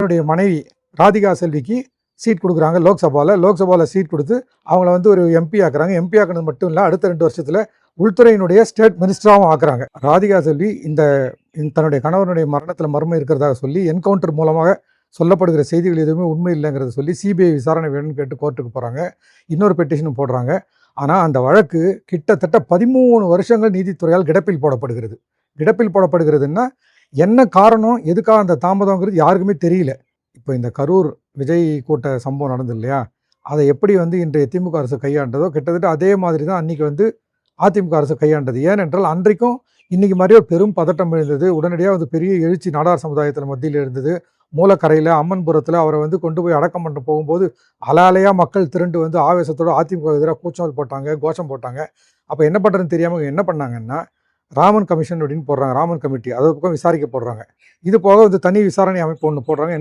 என்னுடைய மனைவி ராதிகா செல்விக்கு சீட் கொடுக்குறாங்க லோக்சபாவில் சீட் கொடுத்து அவங்கள வந்து ஒரு எம்பி ஆக்குறாங்க. எம்பி ஆக்குனது மட்டும் இல்லை, அடுத்த 2 வருஷத்தில் உள்துறையினுடைய ஸ்டேட் மினிஸ்டராகவும் ஆக்குறாங்க. ராதிகா செல்வி தன்னுடைய கணவனுடைய மரணத்தில் மர்மம் இருக்கிறதாக சொல்லி என்கவுண்டர் மூலமாக சொல்லப்படுகிற செய்திகள் எதுவுமே உண்மை இல்லைங்கிறத சொல்லி சிபிஐ விசாரணை வேணும்னு கேட்டு கோர்ட்டுக்கு போகிறாங்க. இன்னொரு பெட்டிஷனும் போடுறாங்க. ஆனால் அந்த வழக்கு கிட்டத்தட்ட 13 வருஷங்கள் நீதித்துறையால் கிடப்பில் போடப்படுகிறது. கிடப்பில் போடப்படுகிறதுன்னா என்ன காரணம், எதுக்காக அந்த தாமதங்கிறது யாருக்குமே தெரியல. இப்போ இந்த கரூர் விஜய் கூட்ட சம்பவம் நடந்தது இல்லையா, அதை எப்படி வந்து இன்றைய திமுக அரசு கையாண்டதோ கிட்டத்தட்ட அதே மாதிரி தான் அன்றைக்கி வந்து அதிமுக அரசு கையாண்டது. ஏனென்றால் அன்றைக்கும் இன்றைக்கி மாதிரியே ஒரு பெரும் பதட்டம் எழுந்தது. உடனடியாக வந்து பெரிய எழுச்சி நாடார் சமுதாயத்தில் மத்தியில் இருந்தது. மூலக்கரையில் அம்மன்புரத்தில் அவரை வந்து கொண்டு போய் அடக்கம் பண்ண போகும்போது அலையாக மக்கள் திரண்டு வந்து ஆவேசத்தோடு அதிமுக எதிராக கூச்சல் போட்டாங்க, கோஷம் போட்டாங்க. அப்போ என்ன பண்ணுறதுன்னு தெரியாமல் என்ன பண்ணாங்கன்னா ராமன் கமிஷன் அப்படின்னு போடுறாங்க, ராமன் கமிட்டி, அது பக்கம் விசாரிக்க போடுறாங்க. இது போக வந்து தனி விசாரணை அமைப்பு ஒன்று போடுறாங்க.